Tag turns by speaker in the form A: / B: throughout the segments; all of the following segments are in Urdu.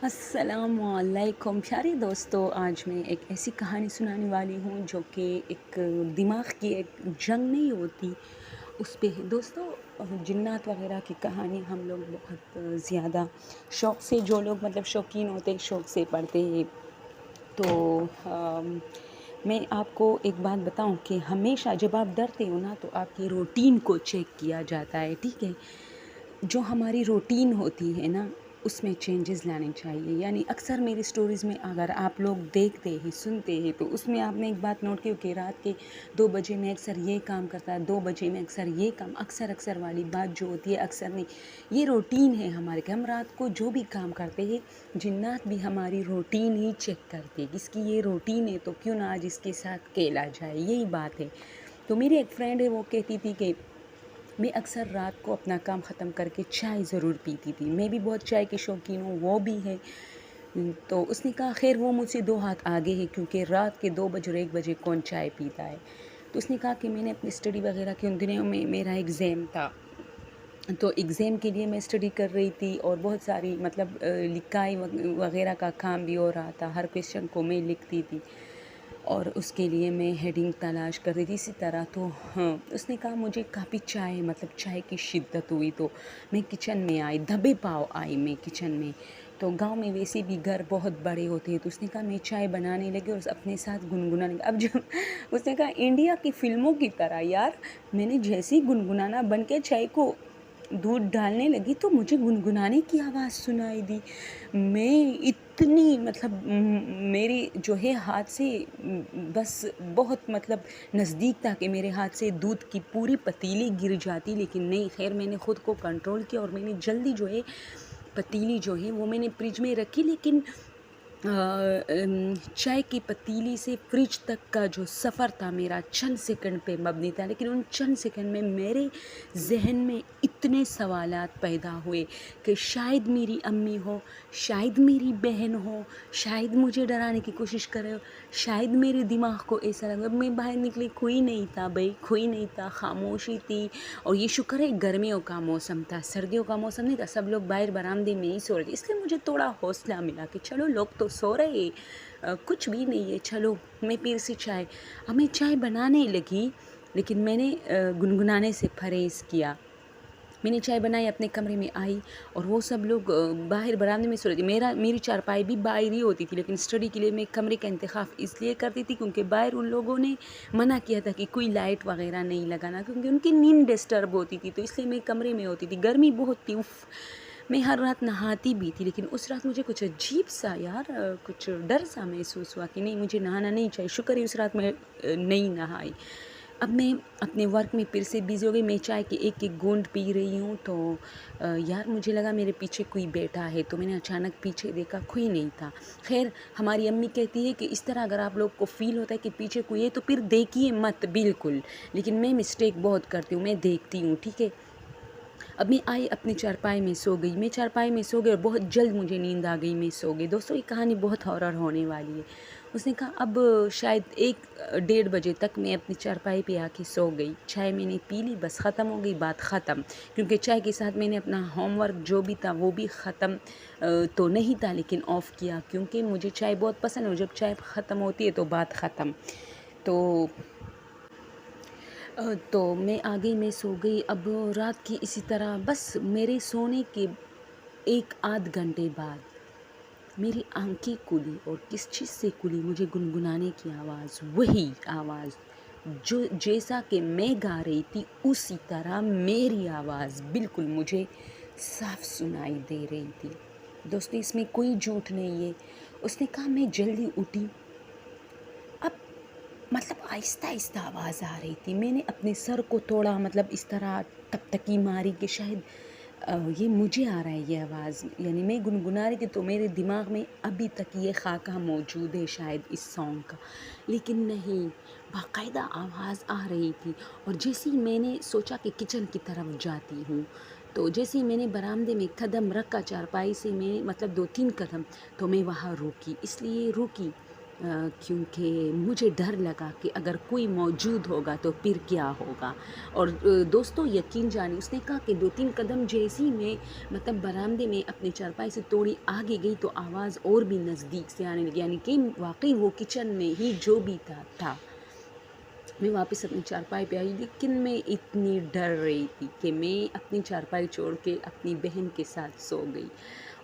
A: السلام علیکم پیارے دوستو، آج میں ایک ایسی کہانی سنانے والی ہوں جو کہ ایک دماغ کی ایک جنگ نہیں ہوتی اس پہ ہے دوستو۔ جنات وغیرہ کی کہانی ہم لوگ بہت زیادہ شوق سے، جو لوگ مطلب شوقین ہوتے ہیں شوق سے پڑھتے ہیں۔ تو میں آپ کو ایک بات بتاؤں کہ ہمیشہ جب آپ ڈرتے ہو نا تو آپ کی روٹین کو چیک کیا جاتا ہے، ٹھیک ہے؟ جو ہماری روٹین ہوتی ہے نا اس میں چینجز لانے چاہیے۔ یعنی اکثر میری سٹوریز میں اگر آپ لوگ دیکھتے ہیں سنتے ہیں تو اس میں آپ نے ایک بات نوٹ کی کہ رات کے 2 بجے میں اکثر یہ کام کرتا ہے، 2 بجے میں اکثر یہ کام، اکثر والی بات جو ہوتی ہے اکثر نہیں، یہ روٹین ہے ہمارے کہ ہم رات کو جو بھی کام کرتے ہیں جنات بھی ہماری روٹین ہی چیک کرتے ہیں، اس کی یہ روٹین ہے تو کیوں نہ آج اس کے ساتھ کھیلا جائے، یہی بات ہے۔ تو میری ایک فرینڈ ہے، وہ کہتی تھی کہ میں اکثر رات کو اپنا کام ختم کر کے چائے ضرور پیتی تھی، میں بھی بہت چائے کی شوقین ہوں، وہ بھی ہے۔ تو اس نے کہا خیر وہ مجھ سے 2 ہاتھ آگے ہے، کیونکہ رات کے 2 بجے اور 1 بجے کون چائے پیتا ہے۔ تو اس نے کہا کہ میں نے اپنی اسٹڈی وغیرہ کے ان دنوں میں میرا ایگزام تھا، تو ایگزام کے لیے میں اسٹڈی کر رہی تھی اور بہت ساری مطلب لکھائی وغیرہ کا کام بھی ہو رہا تھا، ہر کویسچن کو میں لکھتی تھی اور اس کے لیے میں ہیڈنگ تلاش کر رہی تھی اسی طرح۔ تو اس نے کہا مجھے کافی چائے مطلب چائے کی شدت ہوئی، تو میں کچن میں آئی، دبے پاؤ آئی میں کچن میں۔ تو گاؤں میں ویسے بھی گھر بہت بڑے ہوتے ہیں، تو اس نے کہا میں چائے بنانے لگی اور اپنے ساتھ گنگنانے لگی۔ اب جب اس نے کہا انڈیا کی فلموں کی طرح یار، میں نے جیسے ہی گنگنانا بن کے چائے کو دودھ ڈالنے لگی تو مجھے گنگنانے کی آواز سنائی دی۔ میں اتنی مطلب میری جو ہے ہاتھ سے بس بہت مطلب نزدیک تھا کہ میرے ہاتھ سے دودھ کی پوری پتیلی گر جاتی، لیکن نہیں، خیر میں نے خود کو کنٹرول کیا اور میں نے جلدی جو ہے پتیلی جو ہے وہ میں نے فریج میں رکھی، لیکن چائے کی پتیلی سے فریج تک کا جو سفر تھا میرا چند سیکنڈ پہ مبنی تھا، لیکن ان چند سیکنڈ میں میرے ذہن میں اتنے سوالات پیدا ہوئے کہ شاید میری امی ہو، شاید میری بہن ہو، شاید مجھے ڈرانے کی کوشش کرے ہو، شاید میرے دماغ کو ایسا لگا۔ میں باہر نکلی، کوئی نہیں تھا بھائی، کوئی نہیں تھا، خاموشی تھی۔ اور یہ شکر ہے گرمیوں کا موسم تھا، سردیوں کا موسم نہیں تھا، سب لوگ باہر برآمدے میں ہی سو رہے تھے، اس لیے مجھے تھوڑا حوصلہ ملا کہ چلو لوگ تو سو رہے، کچھ بھی نہیں ہے، چلو میں پھر سے چائے، اب میں چائے بنانے لگی، لیکن میں نے گنگنانے سے پرہیز کیا۔ میں نے چائے بنائی، اپنے کمرے میں آئی اور وہ سب لوگ باہر برآمدے میں سو رہے تھے۔ میری چارپائی بھی باہر ہی ہوتی تھی، لیکن اسٹڈی کے لیے میں کمرے کا انتخاب اس لیے کرتی تھی کیونکہ باہر ان لوگوں نے منع کیا تھا کہ کوئی لائٹ وغیرہ نہیں لگانا، کیونکہ ان کی نیند ڈسٹرب ہوتی تھی، تو اس لیے میں کمرے میں ہوتی تھی۔ گرمی بہت تھی، میں ہر رات نہاتی بھی تھی، لیکن اس رات مجھے کچھ عجیب سا یار کچھ ڈر سا محسوس ہوا کہ نہیں مجھے نہانا نہیں چاہیے، شکر ہے اس رات میں نہیں نہائی۔ اب میں اپنے ورک میں پھر سے بیزی ہو گئی، میں چائے کی ایک ایک گونڈ پی رہی ہوں، تو یار مجھے لگا میرے پیچھے کوئی بیٹھا ہے، تو میں نے اچانک پیچھے دیکھا، کوئی نہیں تھا۔ خیر ہماری امی کہتی ہے کہ اس طرح اگر آپ لوگ کو فیل ہوتا ہے کہ پیچھے کوئی ہے تو پھر دیکھیے مت بالکل، لیکن میں مسٹیک بہت کرتی ہوں، میں دیکھتی ہوں، ٹھیک ہے۔ اب میں آئی اپنی چارپائی میں سو گئی، میں چارپائی میں سو گئی اور بہت جلد مجھے نیند آ گئی، میں سو گئی۔ دوستو یہ کہانی بہت ہارر ہونے والی ہے۔ اس نے کہا اب شاید 1-1:30 بجے تک میں اپنی چارپائی پہ آ کے سو گئی، چائے میں نے پی لی، بس ختم ہو گئی بات، ختم۔ کیونکہ چائے کے ساتھ میں نے اپنا ہوم ورک جو بھی تھا وہ بھی ختم تو نہیں تھا، لیکن آف کیا، کیونکہ مجھے چائے بہت پسند ہے اور جب چائے ختم ہوتی ہے تو بات ختم۔ تو میں آگے میں سو گئی۔ اب رات کی اسی طرح بس میرے سونے کے 1-8 گھنٹے بعد میری آنکھیں کھلی اور کس چیز سے کھلی، مجھے گنگنانے کی آواز، وہی آواز جو جیسا کہ میں گا رہی تھی اسی طرح میری آواز بالکل مجھے صاف سنائی دے رہی تھی۔ دوستو اس میں کوئی جھوٹ نہیں ہے۔ اس نے کہا میں جلدی اٹھی، اب مطلب آہستہ آہستہ آواز آ رہی تھی، میں نے اپنے سر کو توڑا، مطلب اس طرح ٹپٹکی ماری کہ شاید یہ مجھے آ رہا ہے یہ آواز، یعنی میں گنگنا رہی تھی تو میرے دماغ میں ابھی تک یہ خاکہ موجود ہے شاید اس سانگ کا، لیکن نہیں، باقاعدہ آواز آ رہی تھی۔ اور جیسے ہی میں نے سوچا کہ کچن کی طرف جاتی ہوں، تو جیسے ہی میں نے برآمدے میں قدم رکھا، چارپائی سے میں مطلب 2-3 قدم، تو میں وہاں روکی، اس لیے روکی کیونکہ مجھے ڈر لگا کہ اگر کوئی موجود ہوگا تو پھر کیا ہوگا۔ اور دوستو یقین جانیں اس نے کہا کہ 2-3 قدم جیسی میں مطلب برآمدے میں اپنے چارپائی سے تھوڑی آگے گئی تو آواز اور بھی نزدیک سے آنے لگی، یعنی کہ واقعی وہ کچن میں ہی جو بھی تھا۔ میں واپس اپنی چارپائی پہ آئی، لیکن میں اتنی ڈر رہی تھی کہ میں اپنی چارپائی چھوڑ کے اپنی بہن کے ساتھ سو گئی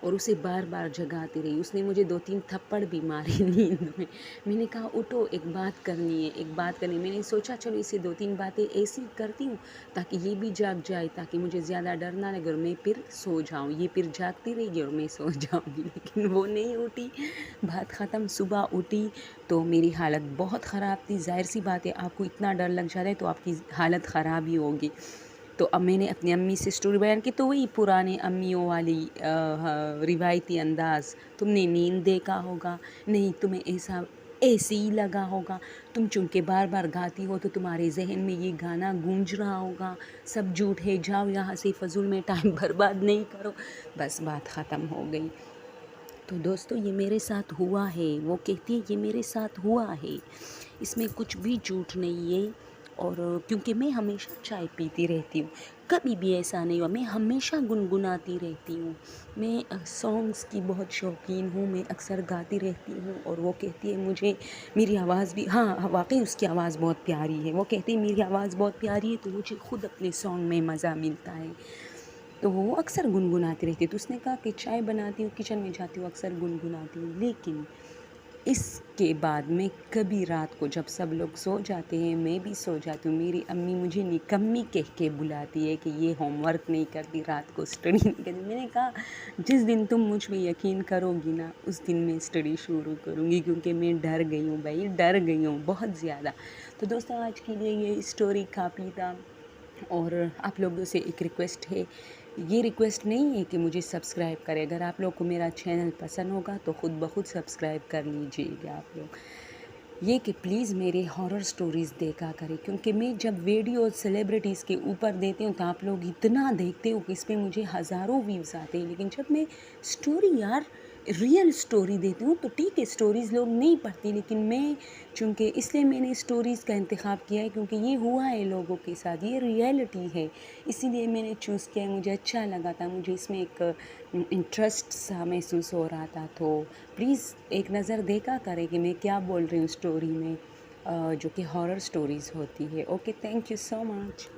A: اور اسے بار بار جگاتی رہی۔ اس نے مجھے 2-3 تھپڑ بھی مارے نیند میں۔ میں نے کہا اٹھو، ایک بات کرنی ہے، ایک بات کرنی ہے۔ میں نے سوچا چلو اسے 2-3 باتیں ایسی کرتی ہوں تاکہ یہ بھی جاگ جائے، تاکہ مجھے زیادہ ڈر نہ لگے اور میں پھر سو جاؤں۔ یہ پھر جاگتی رہے گی اور میں سو جاؤں گی، لیکن وہ نہیں اٹھی۔ بات ختم، صبح اٹھی تو میری حالت بہت خراب تھی۔ ظاہر سی بات ہے، آپ کو اتنا ڈر لگ جاتا ہے تو آپ کی حالت خراب ہی ہوگی۔ تو اب میں نے اپنی امی سے اسٹوری بیان کی، تو وہی پرانے امیوں والی روایتی انداز، تم نے نیند دیکھا ہوگا، نہیں تمہیں ایسے ہی لگا ہوگا، تم چونکہ بار بار گاتی ہو تو تمہارے ذہن میں یہ گانا گونج رہا ہوگا، سب جھوٹ ہے، جاؤ یہاں سے، فضول میں ٹائم برباد نہیں کرو۔ بس بات ختم ہو گئی۔ تو دوستو یہ میرے ساتھ ہوا ہے، وہ کہتی ہے یہ میرے ساتھ ہوا ہے، اس میں کچھ بھی جھوٹ نہیں ہے۔ اور کیونکہ میں ہمیشہ چائے پیتی رہتی ہوں، کبھی بھی ایسا نہیں ہوا، میں ہمیشہ گنگناتی رہتی ہوں، میں سانگس کی بہت شوقین ہوں، میں اکثر گاتی رہتی ہوں۔ اور وہ کہتی ہے مجھے میری آواز بھی، ہاں واقعی اس کی آواز بہت پیاری ہے، وہ کہتی ہے میری آواز بہت پیاری ہے تو مجھے خود اپنے سانگ میں مزہ ملتا ہے، تو وہ اکثر گنگناتی رہتی ہے۔ تو اس نے کہا کہ چائے بناتی ہوں، کچن میں جاتی ہوں، اکثر گنگناتی ہوں، لیکن اس کے بعد میں کبھی رات کو جب سب لوگ سو جاتے ہیں میں بھی سو جاتی ہوں، میری امی مجھے نکمی کہہ کے بلاتی ہے کہ یہ ہوم ورک نہیں کرتی، رات کو اسٹڈی نہیں کرتی۔ میں نے کہا جس دن تم مجھ میں یقین کرو گی نا اس دن میں اسٹڈی شروع کروں گی، کیونکہ میں ڈر گئی ہوں بھائی، ڈر گئی ہوں بہت زیادہ۔ تو دوستوں آج کے لیے یہ اسٹوری کافی تھا، اور آپ لوگوں سے ایک ریکویسٹ ہے، یہ ریکویسٹ نہیں ہے کہ مجھے سبسکرائب کرے، اگر آپ لوگ کو میرا چینل پسند ہوگا تو خود بخود سبسکرائب کر لیجئے گا آپ لوگ، یہ کہ پلیز میرے ہارر سٹوریز دیکھا کریں، کیونکہ میں جب ویڈیوز سیلیبریٹیز کے اوپر دیتی ہوں تو آپ لوگ اتنا دیکھتے ہو کہ اس پہ مجھے ہزاروں ویوز آتے ہیں، لیکن جب میں سٹوری ریئل سٹوری دیتی ہوں تو ٹھیک ہے سٹوریز لوگ نہیں پڑھتی، لیکن میں چونکہ اس لیے میں نے سٹوریز کا انتخاب کیا ہے کیونکہ یہ ہوا ہے لوگوں کے ساتھ، یہ ریئلٹی ہے، اسی لیے میں نے چوز کیا ہے، مجھے اچھا لگا تھا، مجھے اس میں ایک انٹرسٹ سا محسوس ہو رہا تھا، تو پلیز ایک نظر دیکھا کریں کہ میں کیا بول رہی ہوں سٹوری میں، جو کہ ہارر سٹوریز ہوتی ہے۔ Okay, thank you so much.